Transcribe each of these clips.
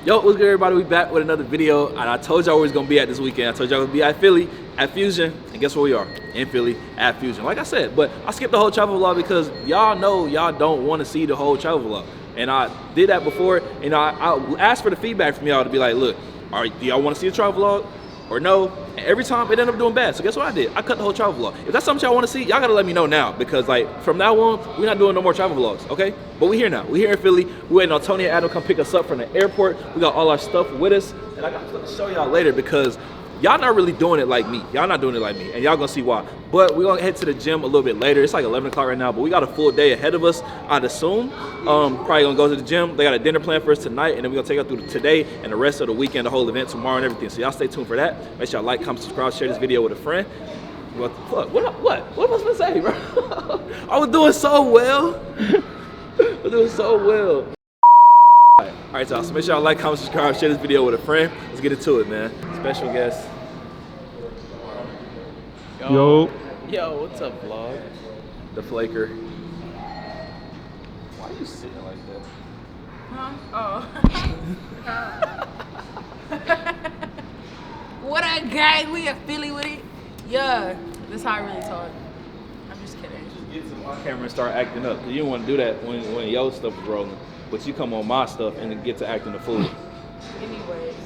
Yo, what's good, everybody? We back with another video, and I told y'all where we was gonna be at this weekend. I told y'all we'd be at Philly, at Fusion, and guess where we are? In Philly, at Fusion. Like I said, but I skipped the whole travel vlog because y'all know y'all don't want to see the whole travel vlog. And I did that before, and I asked for the feedback from y'all to be like, look, all right, do y'all want to see the travel vlog or no? And every time it ended up doing bad. So guess what I did? I cut the whole travel vlog. If that's something y'all want to see, y'all gotta let me know now, because like from now on, we're not doing no more travel vlogs, okay? But we here now. We here in Philly. We waiting on Tony and Adam to come pick us up from the airport. We got all our stuff with us, and I got to show y'all later because y'all not really doing it like me. Y'all not doing it like me, and y'all gonna see why. But we're gonna head to the gym a little bit later. It's like 11 o'clock right now, but we got a full day ahead of us, I'd assume. Probably gonna go to the gym. They got a dinner plan for us tonight, and then we're gonna take out through today and the rest of the weekend, the whole event tomorrow and everything. So y'all stay tuned for that. Make sure y'all like, comment, subscribe, share this video with a friend. What the fuck? What was I supposed to say, bro? I was doing so well. I was doing so well. All right, y'all, so make sure y'all like, comment, subscribe, share this video with a friend. Let's get into it, man. Special guest. Yo. Yo, what's up, vlog? The Flaker. Why are you sitting like that? Huh? Oh. What I got, we a Philly with it? Yeah, that's how I really talk. I'm just kidding. Just get to my camera and start acting up. You didn't want to do that when your stuff was rolling. But you come on my stuff and then get to acting the fool. Anyways,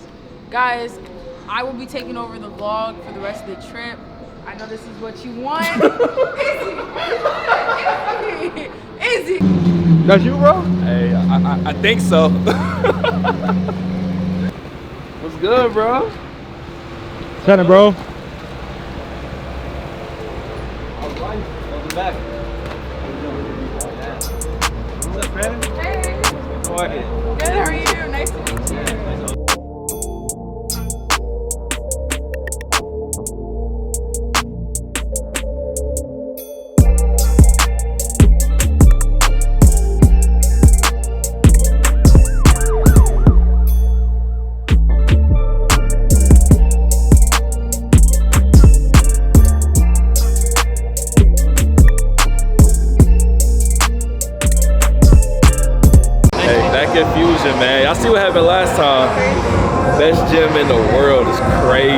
guys, I will be taking over the vlog for the rest of the trip. I know this is what you want. Is it? That's you, bro? Hey, I think so. What's good, bro? Send it, bro. All right, welcome back. What's up, Brandon? Hey. How are you? Good, how are you? Nice to meet you. Fusion, man. Y'all see what happened last time? Best gym in the world is crazy.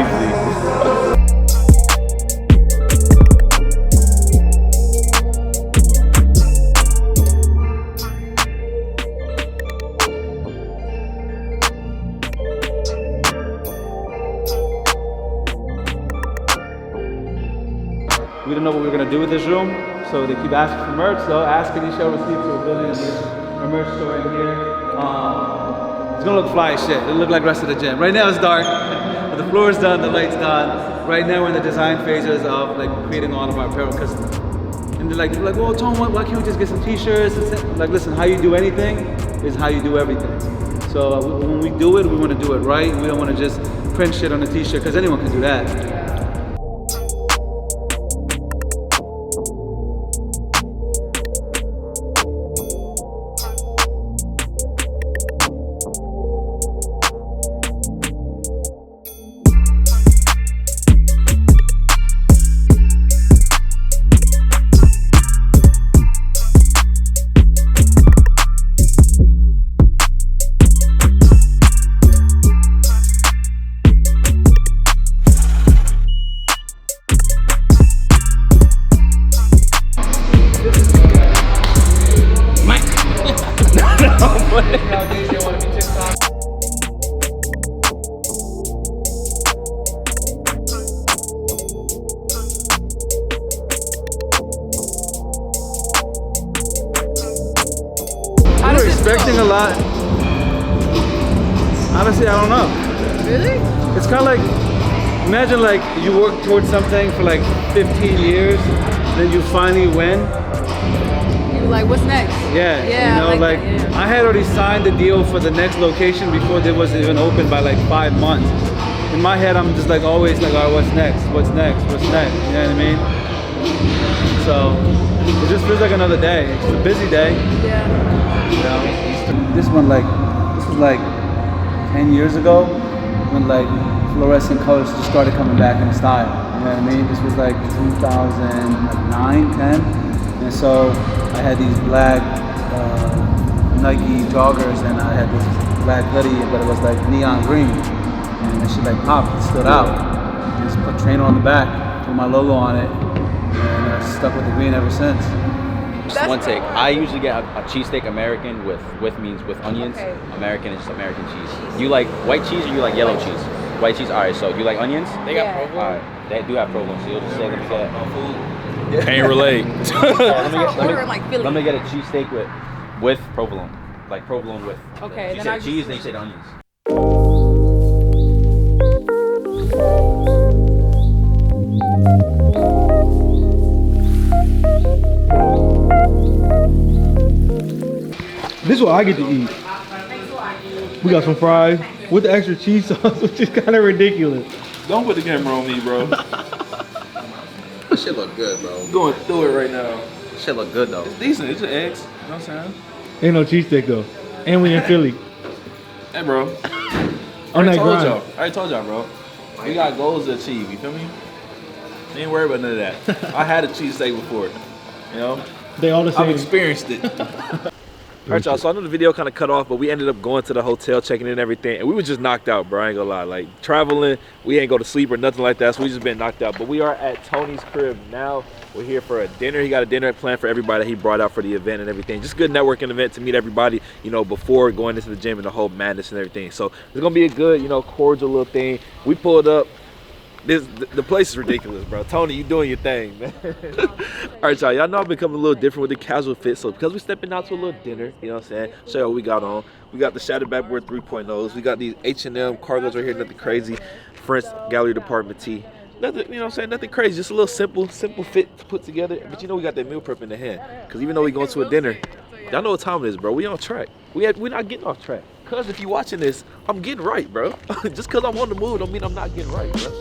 We didn't know what we were going to do with this room, so they keep asking for merch, so ask and you shall receive, so we're building a merch store in here. It's gonna look fly as shit. It'll look like the rest of the gym. Right now it's dark, but the floor is done, the light's done. Right now we're in the design phases of like creating all of our apparel, because and they're like, well, Tom, why can't we just get some t-shirts? Like, listen, how you do anything is how you do everything. So when we do it, we want to do it right. We don't want to just print shit on a t-shirt, because anyone can do that. Expecting a lot. Honestly, I don't know. Really? It's kind of like, imagine like you work towards something for like 15 years, then you finally win. You're like, what's next? Yeah, Yeah, you know, like like that, yeah. I had already signed the deal for the next location before it was even open by like 5 months. In my head, I'm just like always like, all right, what's next? What's next? What's next? You know what I mean? So it just feels like another day. It's a busy day. Yeah. You know, this was like 10 years ago when like fluorescent colors just started coming back in style. You know what I mean? This was like 2009, 10. And so I had these black Nike joggers and I had this black hoodie, but it was like neon green. And that shit like popped, it stood out. Just put trainer on the back, put my logo on it, and stuck with the green ever since. Just one take. I usually get a cheesesteak American with means with onions. Okay. American is just American cheese. You like white cheese or you like yellow cheese? White cheese. All right. So you like onions? They got Yeah. provolone. All right. They do have provolone. So you'll just say, let me get. Can't relate. Let me get a cheesesteak with provolone, like provolone with. Okay, You then said I cheese, just- then you said onions. This is what I get to eat. We got some fries with the extra cheese sauce, which is kind of ridiculous. Don't put the camera on me, bro. This shit look good, bro. Going through it right now. This shit look good though. It's decent. It's just eggs. You know what I'm saying? Ain't no cheesesteak though. And we in Philly. Hey, bro. On that I grind. already told y'all, bro. We got goals to achieve. You feel me? Ain't worried about none of that. I had a cheesesteak before. You know? They all the I've same. experienced it. All right, y'all. So I know the video kind of cut off, but we ended up going to the hotel, checking in and everything, and we were just knocked out, bro. I ain't gonna lie. Like traveling, we ain't go to sleep or nothing like that. So we just been knocked out. But we are at Tony's crib now. We're here for a dinner. He got a dinner planned for everybody that he brought out for the event and everything. Just a good networking event to meet everybody, you know, before going into the gym and the whole madness and everything. So it's gonna be a good, you know, cordial little thing. We pulled up. The place is ridiculous, bro. Tony, you doing your thing, man. All right, y'all know I've become a little different with the casual fit. So because we're stepping out to a little dinner, you know what I'm saying? Show you what we got on. We got the Shattered Backboard 3.0s. We got these H&M cargos right here, nothing crazy. French Gallery Department tee. Nothing, you know what I'm saying? Nothing crazy, just a little simple fit to put together. But you know we got that meal prep in the hand. Because even though we going to a dinner, y'all know what time it is, bro. We on track. We're not getting off track. Because if you watching this, I'm getting right, bro. Just because I'm on the move don't mean I'm not getting right, bro.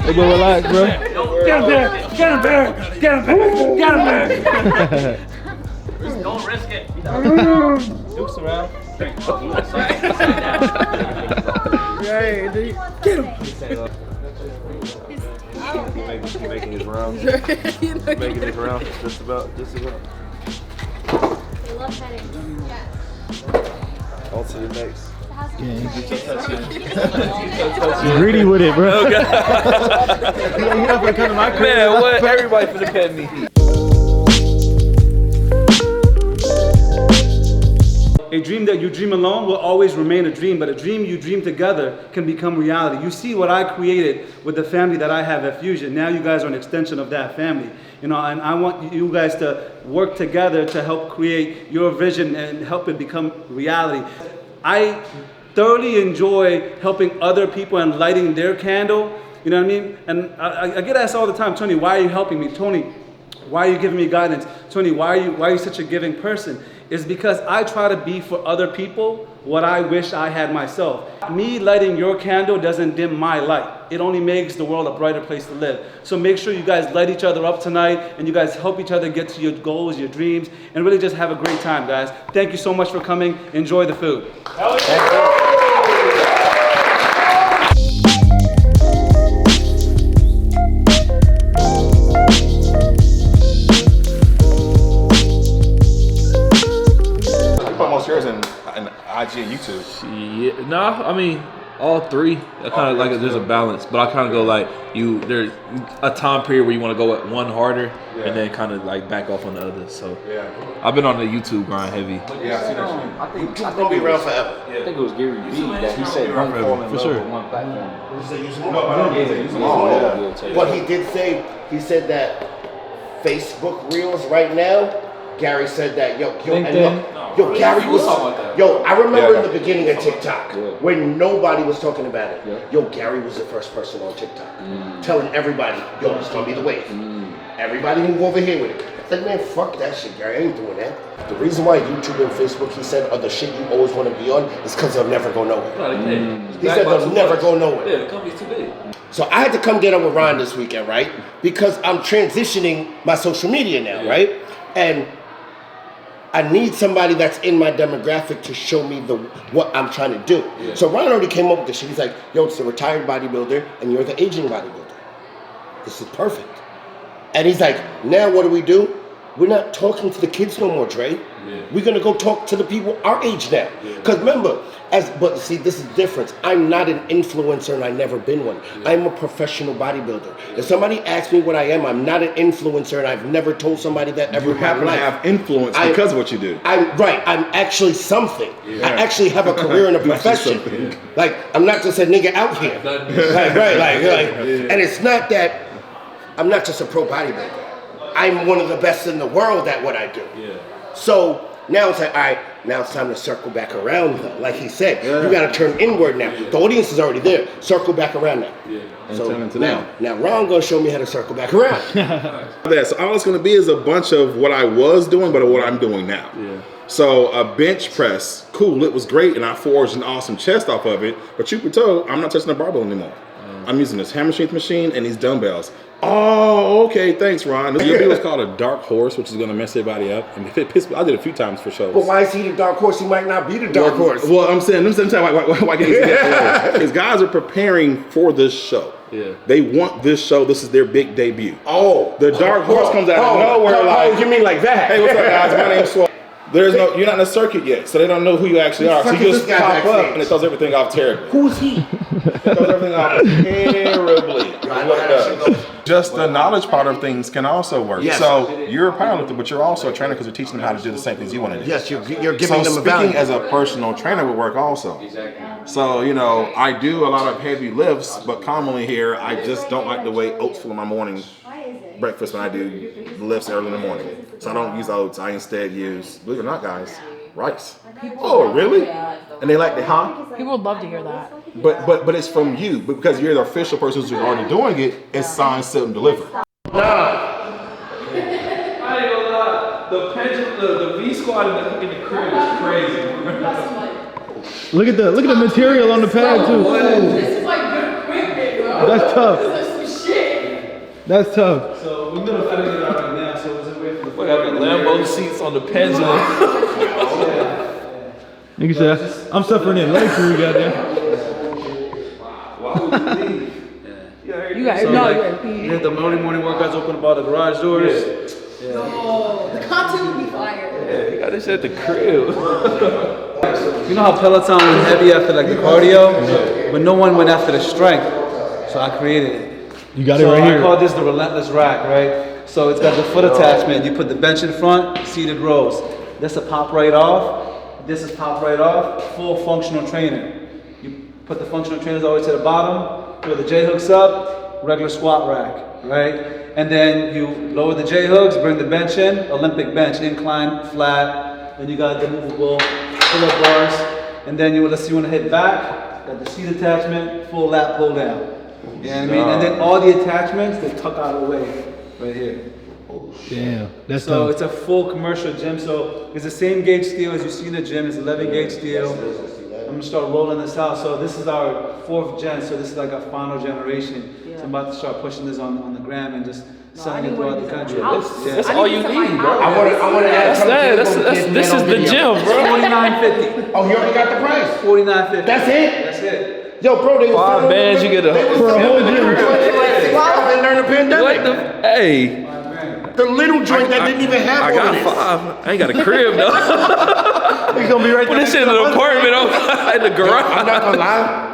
Hey, bro, relax, bro. Get him there! Get him there! Get him there! Get him there! Don't risk it. Dukes around. Get him! He's making his rounds. Making his rounds. Just about. They love petting. On to the next. Greedy with it, bro. Oh, God. You not gonna come to my crib? Man, what? Everybody finna pet me. A dream that you dream alone will always remain a dream, but a dream you dream together can become reality. You see what I created with the family that I have at Fusion. Now you guys are an extension of that family. You know, and I want you guys to work together to help create your vision and help it become reality. I thoroughly enjoy helping other people and lighting their candle. You know what I mean? And I get asked all the time, Tony, why are you helping me? Tony, why are you giving me guidance? Tony, why are you such a giving person? It's because I try to be for other people what I wish I had myself. Me lighting your candle doesn't dim my light. It only makes the world a brighter place to live. So make sure you guys light each other up tonight and you guys help each other get to your goals, your dreams, and really just have a great time, guys. Thank you so much for coming. Enjoy the food. Hell yeah. Yours in IG and YouTube. Yeah, nah, I mean, all three. I kind of like there's a balance, but I kind of go like there's a time period where you want to go at one harder and then kind of like back off on the other. So I've been on the YouTube grind heavy. Yeah, I see that shit. I think It's gonna be around forever. I think it was Gary Vee that he said don't fall in love with one platform. What he did say, he said that Facebook Reels right now Gary said that, yo, and LinkedIn. look, Gary was, I remember in the beginning of that's TikTok, when nobody was talking about it, Gary was the first person on TikTok, telling everybody, yo, it's gonna be the wave. Everybody move over here with it. I said, man, fuck that shit, Gary, I ain't doing that. The reason why YouTube and Facebook, he said, are the shit you always want to be on, is because they'll never go nowhere. He said they'll never go nowhere. Yeah, the company's too big. So I had to come get on with Ron this weekend, right? Because I'm transitioning my social media now, right? And I need somebody that's in my demographic to show me what I'm trying to do. Yeah. So Ron already came up with this shit. He's like, yo, it's a retired bodybuilder and you're the aging bodybuilder. This is perfect. And he's like, now what do? We're not talking to the kids no more, Dre. We're gonna go talk to the people our age now. Because remember, but see, this is the difference. I'm not an influencer and I've never been one. I'm a professional bodybuilder. If somebody asks me what I am, I'm not an influencer and I've never told somebody that ever in my life. You happen to have influence because of what you do. I'm actually something. I actually have a career and a profession. Like, I'm not just a nigga out here. And it's not that I'm not just a pro bodybuilder. I'm one of the best in the world at what I do. So now it's like, all right, now it's time to circle back around. Like he said, you got to turn inward now. The audience is already there. Circle back around now. So now Ron gonna show me how to circle back around. So all it's gonna be is a bunch of what I was doing, but what I'm doing now. So a bench press, cool, it was great, and I forged an awesome chest off of it. But truth be told, I'm not touching the barbell anymore. I'm using this hammer strength machine and these dumbbells. Oh, okay, thanks, Ron. You'll be what's called a dark horse, which is gonna mess everybody up. And if it pissed me, I did it a few times for shows. But why is he the dark horse? He might not be the dark horse. Well, I'm saying why can't he say that? Because guys are preparing for this show. They want this show. This is their big debut. The dark horse comes out of nowhere. You mean like that? Hey, what's up, guys? My name's Swole. You're not in a circuit yet, so they don't know who you actually are. So you just pop up and it throws everything off terribly. Who's he? It throws everything off terribly. Just the knowledge part of things can also work. Yes. So you're a powerlifter, but you're also a trainer because you're teaching them how to do the same things you want to do. Yes, you're giving them a value. So speaking as a personal trainer would work also. So, I do a lot of heavy lifts, but commonly here, I just don't like the way oats fill in my morning breakfast when I do the lifts early in the morning. So I don't use oats. I instead use, believe it or not, guys, rice. Oh, really? And they like the People would love to hear that. But it's from you, because you're the official person who's already doing it. It's signed, sealed, and delivered. I ain't gonna lie. The pendulum, the V squat in the crib is crazy. Look at the material on the pad too. This is like good equipment, bro. That's tough. This is some shit. That's tough. So we're gonna finish it out right now. So it's a way for the. We got the Lambo seats on the pendulum. You can say, I'm suffering in leg crew, goddamn. You guys we have the morning workouts, open up all the garage doors. No, the content would be fire. Yeah, you got this shit at the crib. You know how Peloton went heavy after like the cardio, but no one went after the strength. So I created it. You got it right here. I call this the relentless rack, right? So it's got the foot attachment. You put the bench in front, seated rows. This will pop right off. This is pop right off. Full functional trainer. You put the functional trainers all the way to the bottom. Throw the J hooks up. Regular squat rack, right? And then you lower the J hooks, bring the bench in. Olympic bench, incline, flat. Then you got the movable pull-up bars. And then you want to hit back. Got the seat attachment, full lat pull down. You know what I mean? And then all the attachments, they tuck out of the way, right here. Damn, that's so tough. it's a full commercial gym. So it's the same gauge steel as you see in the gym. It's 11 gauge steel. I'm gonna start rolling this out. So this is our 4th gen. So this is like a final generation. So I'm about to start pushing this on the gram and just selling it throughout the country. That's all you need, bro. I want to add This is the gym, bro. $49.50. Oh, you already got the price? $49.50. That's it? That's it. Yo, bro, they 5 bands, you get a whole during the pandemic. Hey. The little joint that didn't even have I got 5. I ain't got a crib though. He's gonna be right there. Put this shit in an apartment in the garage. I'm not gonna lie.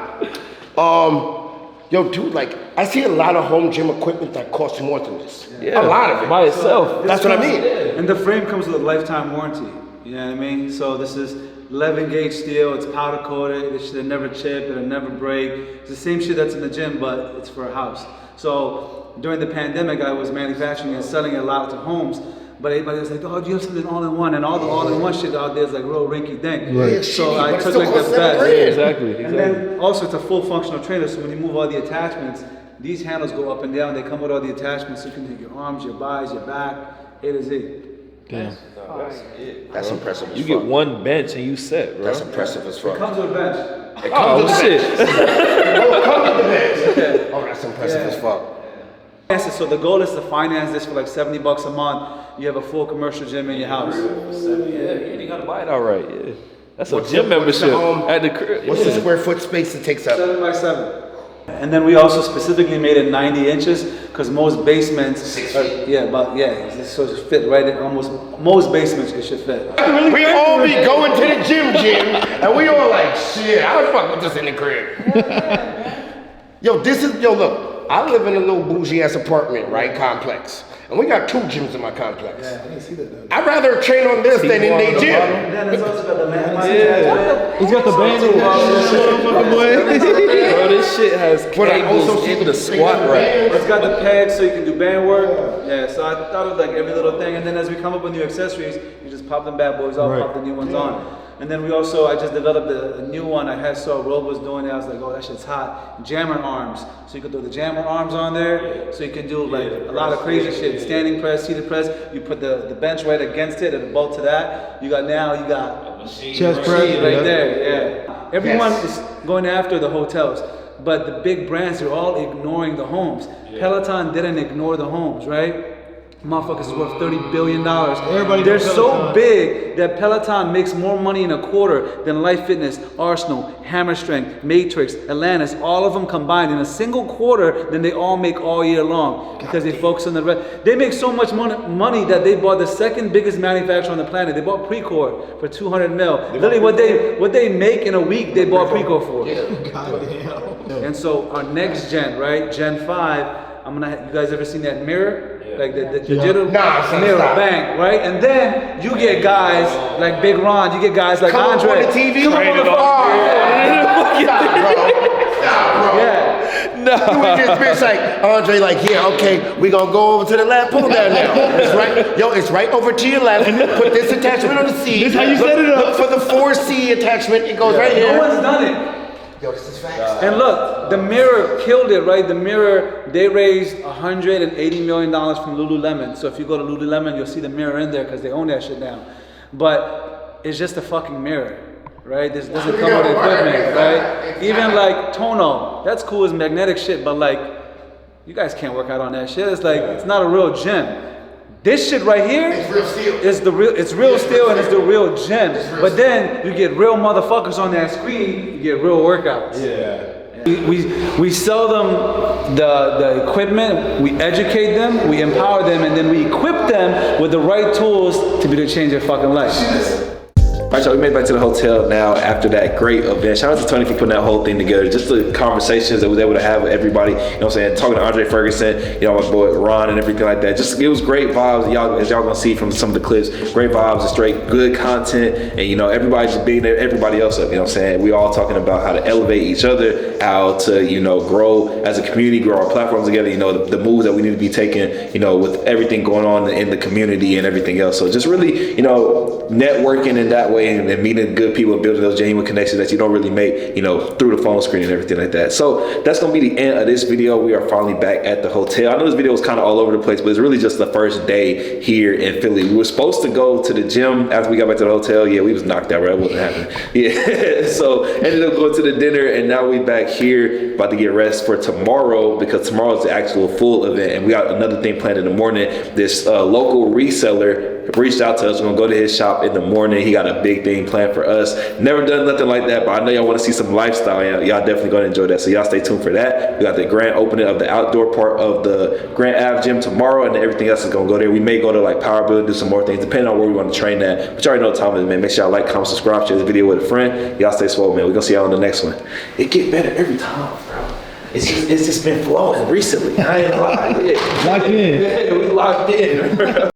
Yo, dude, like I see a lot of home gym equipment that costs more than this. Yeah, a lot of it by itself. That's what I mean. And the frame comes with a lifetime warranty. You know what I mean? So this is 11 gauge steel. It's powder coated. It should never chip. It'll never break. It's the same shit that's in the gym, but it's for a house. So during the pandemic, I was manufacturing and selling it a lot to homes. But everybody was like, oh, do you have something all-in-one? And all the all-in-one shit out there is like real rinky-dink. Right. So Yeah, I but took still like the costs best. $7,000. Exactly. And then also it's a full functional trainer, so when you move all the attachments, these handles go up and down. They come with all the attachments, so you can hit your arms, your buys, your back, A to Z. Damn. That's impressive as You fuck. get one bench and you set, bro. That's impressive as fuck. It comes with a bench. It comes Oh with the shit. Oh, it comes with the bench. Oh, that's impressive as fuck. So the goal is to finance this for like $70 a month. You have a full commercial gym in your house. Yeah, you ain't gotta buy it outright. Yeah, that's What's a gym the- what's the, membership at the crib. What's the Yeah. square foot space it takes up? 7 by 7. And then we also specifically made it 90 inches because most basements, so it fit right in almost most basements it should fit. We all be going to the gym, and we all like, shit, I would fuck with this in the crib. Look, I live in a little bougie ass apartment, right, complex. And we got 2 gyms in my complex. I didn't see that though. I'd rather train on this than in their gym. Then it's also got the He's got the band motherfucker boy. Bro, this shit has But I also cables see in the the squat rack. It's got the pads so you can do band work. Yeah, so I thought of like every little thing. And then as we come up with new accessories, you just pop them bad boys off, Right. pop the new ones on. And then I just developed a new one. I saw Rogue was doing it. I was like, oh, that shit's hot. Jammer arms. So you can throw the jammer arms on there. So you can do like a lot of crazy shit. Standing press, seated press. You put the bench right against it and a bolt to that. You got Chest press. right there, yeah. Everyone is going after the hotels, but the big brands are all ignoring the homes. Peloton didn't ignore the homes, right? Motherfuckers is worth $30 billion. They're knows so Peloton. big that Peloton makes more money in a quarter than Life Fitness, Arsenal, Hammer Strength, Matrix, Atlantis, all of them combined in a single quarter than they all make all year long because they focus on the rest. They make so much money that they bought the second biggest manufacturer on the planet. They bought Precor for 200 mil. Literally what they make in a week, they bought Precor for. Goddamn. And so our next gen, right, Gen 5, you guys ever seen that mirror? Like the digital mirror, bang, right? And then you get guys like Big Ron, you get guys like Come Andre. up on the TV. Come up on the phone. Stop, bro. Yeah. You with this bitch like, Andre like, yeah, okay, we gonna go over to the left, pull down now. It's right over to your left. Put this attachment on the C. This how you set it up. Look for the 4C attachment, it goes right No here. one's done it. Yo, this is facts. And look, the mirror killed it, right? The mirror, they raised $180 million from Lululemon. So if you go to Lululemon, you'll see the mirror in there because they own that shit now. But it's just a fucking mirror, right? This doesn't come with equipment, right? Even like Tono, that's cool as magnetic shit, but like, you guys can't work out on that shit. It's like, it's not a real gym. This shit right here is it's real steel and it's the real gym. But then you get real motherfuckers on that screen, you get real workouts. Yeah. We sell them the equipment, we educate them, we empower them, and then we equip them with the right tools to be able to change their fucking life. All right, y'all, we made it back to the hotel now after that great event. Shout out to Tony for putting that whole thing together. Just the conversations that we was able to have with everybody. You know what I'm saying? Talking to Andre Ferguson, you know, my boy Ron and everything like that. Just, it was great vibes. Y'all, as y'all gonna see from some of the clips, great vibes and straight good content. And, you know, everybody just beating everybody else up. You know what I'm saying? We all talking about how to elevate each other, how to, you know, grow as a community, grow our platforms together. You know, the moves that we need to be taking, you know, with everything going on in the community and everything else. So just really, you know, networking in that way and meeting good people and building those genuine connections that you don't really make, you know, through the phone screen and everything like that. So that's gonna be the end of this video. We are finally back at the hotel. I know this video was kind of all over the place, but it's really just the first day here in Philly. We were supposed to go to the gym after we got back to the hotel. Yeah, we was knocked out, right? That wasn't happening. Yeah, so ended up going to the dinner, and now we back here about to get rest for tomorrow, because tomorrow's the actual full event, and we got another thing planned in the morning. This local reseller reached out to us. We're gonna go to his shop in the morning. He got a big thing planned for us. Never done nothing like that, but I know y'all want to see some lifestyle. Y'all definitely gonna enjoy that. So y'all stay tuned for that. We got the grand opening of the outdoor part of the Grand Ave gym tomorrow, and everything else is gonna go there. We may go to like Power Build, do some more things, depending on where we want to train at. But you already know what time it is, man. Make sure y'all like, comment, subscribe, share this video with a friend. Y'all stay swole, man. We're gonna see y'all on the next one. It get better every time, bro. It's just been flowing recently. I ain't lying. Locked in. Yeah, we locked in.